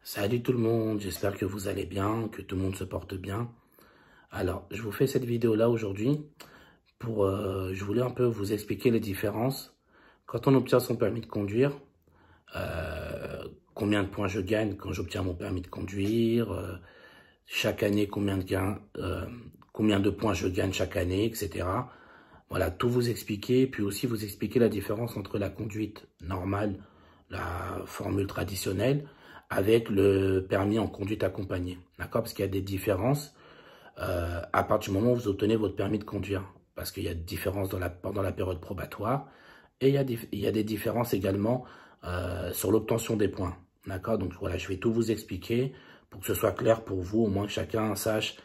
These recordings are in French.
Salut tout le monde, j'espère que vous allez bien, que tout le monde se porte bien. Alors, je vous fais cette vidéo-là aujourd'hui pour, je voulais un peu vous expliquer les différences. Quand on obtient son permis de conduire, combien de points je gagne quand j'obtiens mon permis de conduire, chaque année combien de points je gagne chaque année, etc. Voilà, tout vous expliquer, puis aussi vous expliquer la différence entre la conduite normale, la formule traditionnelle, avec le permis en conduite accompagnée. D'accord? Parce qu'il y a des différences à partir du moment où vous obtenez votre permis de conduire. Parce qu'il y a des différences pendant la période probatoire et il y a des différences également sur l'obtention des points. D'accord? Donc voilà, je vais tout vous expliquer pour que ce soit clair pour vous, au moins que chacun sache,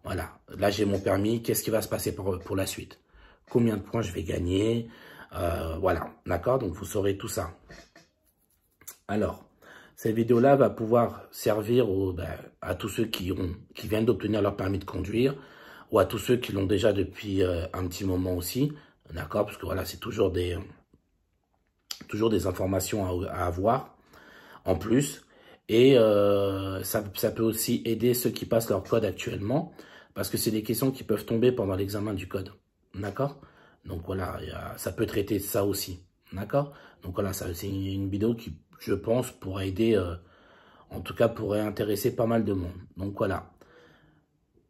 voilà, là j'ai mon permis, qu'est-ce qui va se passer pour la suite? Combien de points je vais gagner, voilà, d'accord? Donc vous saurez tout ça. Alors, cette vidéo-là va pouvoir servir à tous ceux qui viennent d'obtenir leur permis de conduire, ou à tous ceux qui l'ont déjà depuis un petit moment aussi, d'accord? Parce que voilà, c'est toujours des informations à avoir en plus. Et ça peut aussi aider ceux qui passent leur code actuellement, parce que c'est des questions qui peuvent tomber pendant l'examen du code. D'accord? Donc voilà, ça peut traiter ça aussi. D'accord? Donc voilà, c'est une vidéo qui, je pense, pourrait aider, en tout cas, pourrait intéresser pas mal de monde. Donc voilà.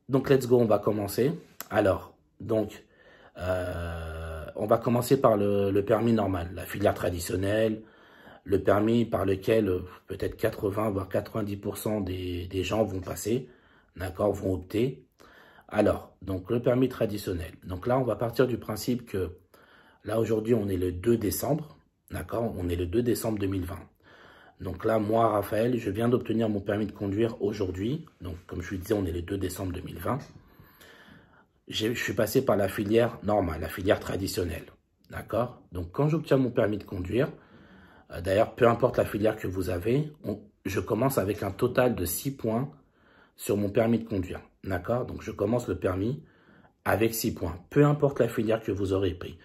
Donc let's go, on va commencer. Alors, donc, on va commencer par le permis normal, la filière traditionnelle, le permis par lequel peut-être 80 voire 90% des gens vont passer, d'accord, vont opter. Alors, donc le permis traditionnel. Donc là, on va partir du principe que là, aujourd'hui, on est le 2 décembre, d'accord, on est le 2 décembre 2020. Donc là, moi, Raphaël, je viens d'obtenir mon permis de conduire aujourd'hui. Donc, comme je vous disais, on est le 2 décembre 2020. Je suis passé par la filière normale, la filière traditionnelle, d'accord. Donc, quand j'obtiens mon permis de conduire, d'ailleurs, peu importe la filière que vous avez, je commence avec un total de 6 points sur mon permis de conduire. D'accord? Donc, je commence le permis avec 6 points. Peu importe la filière que vous aurez pris.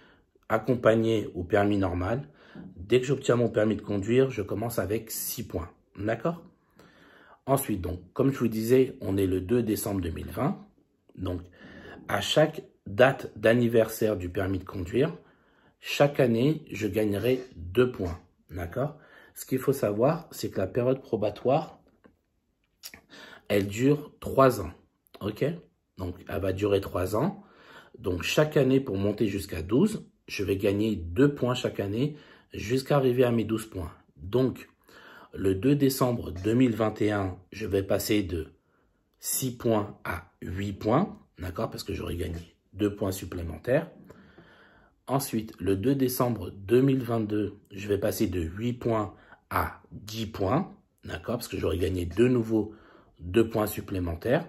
Accompagné ou permis normal, dès que j'obtiens mon permis de conduire, je commence avec 6 points. D'accord? Ensuite, donc, comme je vous disais, on est le 2 décembre 2020. Donc, à chaque date d'anniversaire du permis de conduire, chaque année, je gagnerai 2 points. D'accord? Ce qu'il faut savoir, c'est que la période probatoire, elle dure 3 ans. OK? Donc, elle va durer 3 ans. Donc, chaque année, pour monter jusqu'à 12, je vais gagner 2 points chaque année jusqu'à arriver à mes 12 points. Donc, le 2 décembre 2021, je vais passer de 6 points à 8 points. D'accord? Parce que j'aurai gagné 2 points supplémentaires. Ensuite, le 2 décembre 2022, je vais passer de 8 points à 10 points, d'accord, parce que j'aurai gagné de nouveau 2 points supplémentaires.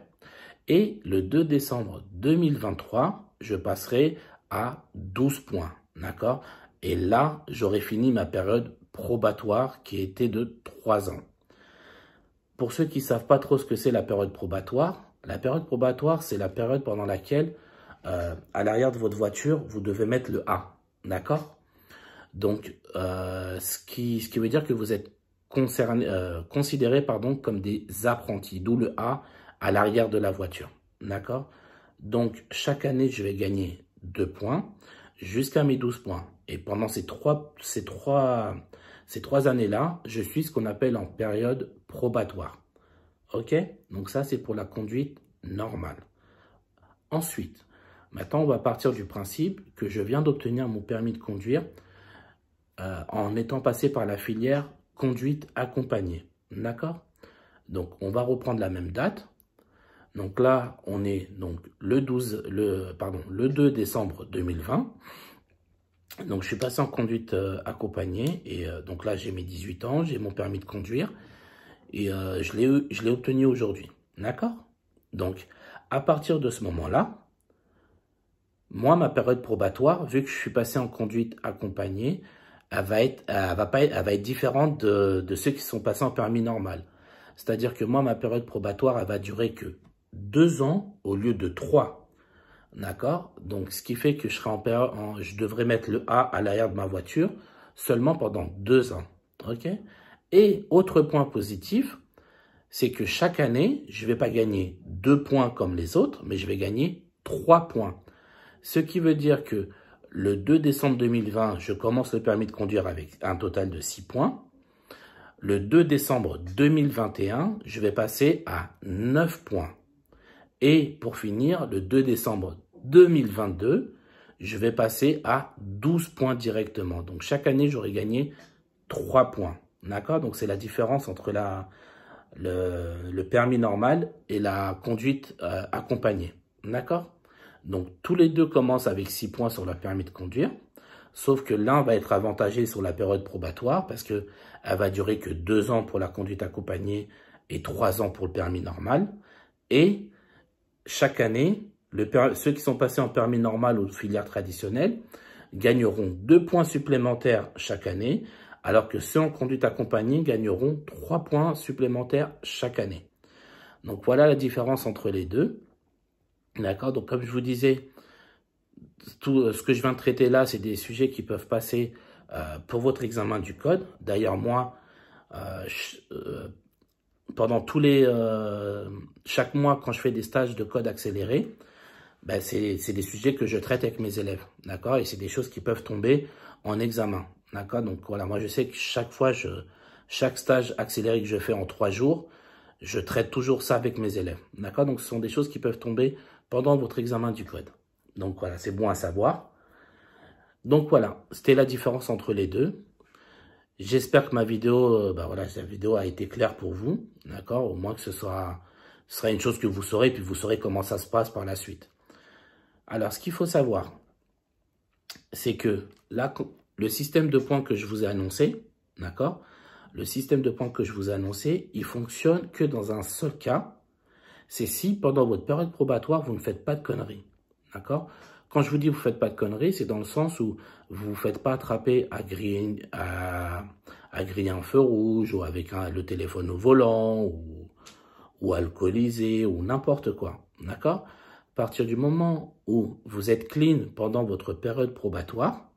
Et le 2 décembre 2023, je passerai à 12 points, d'accord. Et là, j'aurai fini ma période probatoire qui était de 3 ans. Pour ceux qui ne savent pas trop ce que c'est la période probatoire, c'est la période pendant laquelle à l'arrière de votre voiture, vous devez mettre le A, d'accord? Donc, ce qui veut dire que vous êtes considérés comme des apprentis, d'où le A à l'arrière de la voiture, d'accord? Donc, chaque année, je vais gagner 2 points jusqu'à mes 12 points. Et pendant ces trois années-là, je suis ce qu'on appelle en période probatoire, ok? Donc ça, c'est pour la conduite normale. Ensuite, maintenant, on va partir du principe que je viens d'obtenir mon permis de conduire en étant passé par la filière conduite accompagnée. D'accord? Donc, on va reprendre la même date. Donc là, on est donc le 2 décembre 2020. Donc, je suis passé en conduite accompagnée. Et donc là, j'ai mes 18 ans, j'ai mon permis de conduire. Et je l'ai obtenu aujourd'hui. D'accord? Donc, à partir de ce moment-là, moi, ma période probatoire, vu que je suis passé en conduite accompagnée, elle va être différente de ceux qui sont passés en permis normal. C'est-à-dire que moi, ma période probatoire, elle va durer que 2 ans au lieu de 3. D'accord? Donc, ce qui fait que je devrais mettre le A à l'arrière de ma voiture seulement pendant 2 ans. OK? Et autre point positif, c'est que chaque année, je ne vais pas gagner 2 points comme les autres, mais je vais gagner 3 points. Ce qui veut dire que le 2 décembre 2020, je commence le permis de conduire avec un total de 6 points. Le 2 décembre 2021, je vais passer à 9 points. Et pour finir, le 2 décembre 2022, je vais passer à 12 points directement. Donc chaque année, j'aurai gagné 3 points. D'accord? Donc c'est la différence entre le permis normal et la conduite accompagnée. D'accord? Donc tous les deux commencent avec 6 points sur leur permis de conduire. Sauf que l'un va être avantagé sur la période probatoire parce qu'elle va durer que 2 ans pour la conduite accompagnée et 3 ans pour le permis normal. Et chaque année, ceux qui sont passés en permis normal ou filière traditionnelle gagneront 2 points supplémentaires chaque année, alors que ceux en conduite accompagnée gagneront 3 points supplémentaires chaque année. Donc voilà la différence entre les deux. D'accord? Donc comme je vous disais, tout ce que je viens de traiter là, c'est des sujets qui peuvent passer pour votre examen du code. D'ailleurs, moi, pendant chaque mois, quand je fais des stages de code accéléré, ben c'est des sujets que je traite avec mes élèves, d'accord? Et c'est des choses qui peuvent tomber en examen, d'accord? Donc voilà, moi je sais que chaque stage accéléré que je fais en 3 jours, je traite toujours ça avec mes élèves, d'accord? Donc ce sont des choses qui peuvent tomber pendant votre examen du code. Donc voilà, c'est bon à savoir. Donc voilà, c'était la différence entre les deux. J'espère que ma vidéo, la vidéo a été claire pour vous, d'accord? Au moins que ce sera une chose que vous saurez, puis vous saurez comment ça se passe par la suite. Alors, ce qu'il faut savoir, c'est que là, le système de points que je vous ai annoncé, d'accord? Le système de points que je vous ai annoncé, il fonctionne que dans un seul cas. C'est si, pendant votre période probatoire, vous ne faites pas de conneries, d'accord? Quand je vous dis vous ne faites pas de conneries, c'est dans le sens où vous ne vous faites pas attraper à griller un feu rouge ou avec le téléphone au volant ou alcoolisé ou n'importe quoi, d'accord? À partir du moment où vous êtes clean pendant votre période probatoire,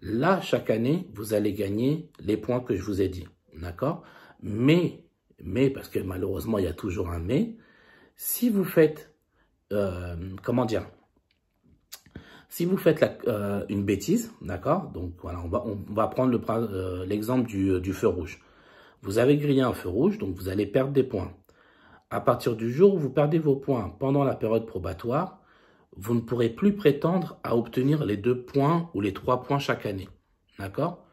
là, chaque année, vous allez gagner les points que je vous ai dit, d'accord? Mais, parce que malheureusement, il y a toujours un mais, si vous faites, si vous faites une bêtise, d'accord? Donc voilà, on va prendre l'exemple du feu rouge. Vous avez grillé un feu rouge, donc vous allez perdre des points. À partir du jour où vous perdez vos points pendant la période probatoire, vous ne pourrez plus prétendre à obtenir les 2 points ou les 3 points chaque année. D'accord?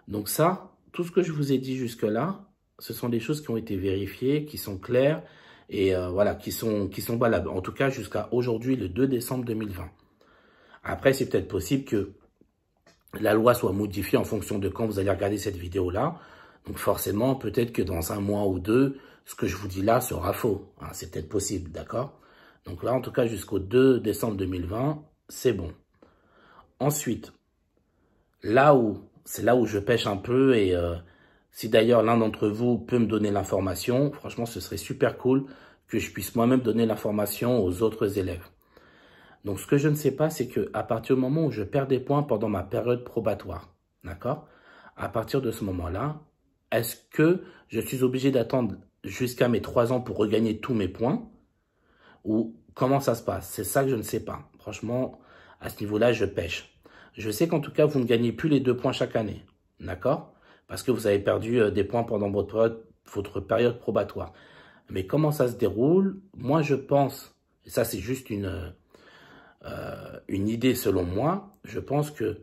Donc ça, tout ce que je vous ai dit jusque-là, ce sont des choses qui ont été vérifiées, qui sont claires et voilà, qui sont valables. En tout cas, jusqu'à aujourd'hui, le 2 décembre 2020. Après, c'est peut-être possible que la loi soit modifiée en fonction de quand vous allez regarder cette vidéo-là. Donc forcément, peut-être que dans 1 mois ou 2, ce que je vous dis là sera faux. Hein, c'est peut-être possible, d'accord? Donc là, en tout cas, jusqu'au 2 décembre 2020, c'est bon. Ensuite, c'est là où je pêche un peu et si d'ailleurs l'un d'entre vous peut me donner l'information, franchement, ce serait super cool que je puisse moi-même donner l'information aux autres élèves. Donc, ce que je ne sais pas, c'est qu'à partir du moment où je perds des points pendant ma période probatoire, d'accord? À partir de ce moment-là, est-ce que je suis obligé d'attendre jusqu'à mes 3 ans pour regagner tous mes points? Ou comment ça se passe? C'est ça que je ne sais pas. Franchement, à ce niveau-là, je pêche. Je sais qu'en tout cas, vous ne gagnez plus les 2 points chaque année, d'accord? Parce que vous avez perdu des points pendant votre période probatoire. Mais comment ça se déroule? Moi, je pense, et ça c'est juste une idée selon moi, je pense que,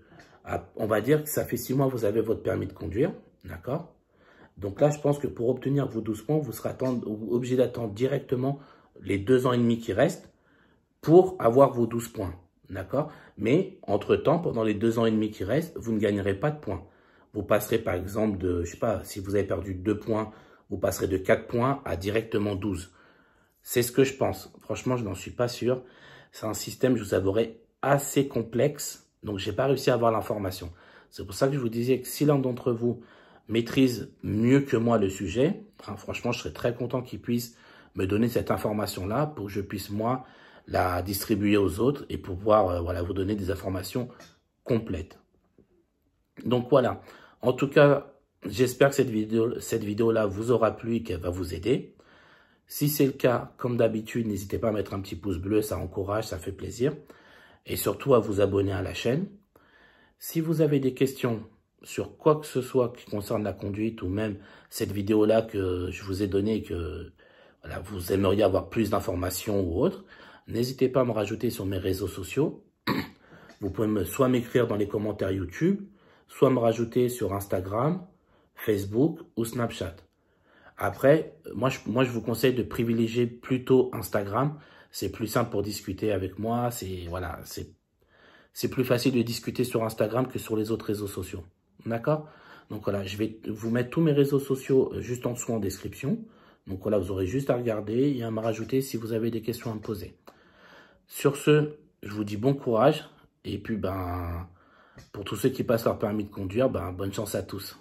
on va dire que ça fait 6 mois que vous avez votre permis de conduire, d'accord? Donc là, je pense que pour obtenir vos 12 points, vous serez obligé d'attendre directement les 2 ans et demi qui restent pour avoir vos 12 points, d'accord? Mais entre-temps, pendant les 2 ans et demi qui restent, vous ne gagnerez pas de points. Vous passerez par exemple de, je sais pas, si vous avez perdu 2 points, vous passerez de 4 points à directement 12. C'est ce que je pense. Franchement, je n'en suis pas sûr. C'est un système, je vous avouerai, assez complexe. Donc, j'ai pas réussi à avoir l'information. C'est pour ça que je vous disais que si l'un d'entre vous maîtrise mieux que moi le sujet, hein, franchement, je serais très content qu'il puisse me donner cette information-là pour que je puisse, moi, la distribuer aux autres et pouvoir voilà, vous donner des informations complètes. Donc, voilà. En tout cas, j'espère que cette vidéo-là vous aura plu et qu'elle va vous aider. Si c'est le cas, comme d'habitude, n'hésitez pas à mettre un petit pouce bleu, ça encourage, ça fait plaisir. Et surtout à vous abonner à la chaîne. Si vous avez des questions sur quoi que ce soit qui concerne la conduite ou même cette vidéo-là que je vous ai donnée, que voilà, vous aimeriez avoir plus d'informations ou autre, n'hésitez pas à me rajouter sur mes réseaux sociaux. Vous pouvez soit m'écrire dans les commentaires YouTube, soit me rajouter sur Instagram, Facebook ou Snapchat. Après, moi, je vous conseille de privilégier plutôt Instagram. C'est plus simple pour discuter avec moi. Voilà, c'est plus facile de discuter sur Instagram que sur les autres réseaux sociaux. D'accord? Donc voilà, je vais vous mettre tous mes réseaux sociaux juste en dessous en description. Donc voilà, vous aurez juste à regarder et à me rajouter si vous avez des questions à me poser. Sur ce, je vous dis bon courage. Et puis, pour tous ceux qui passent leur permis de conduire, bonne chance à tous.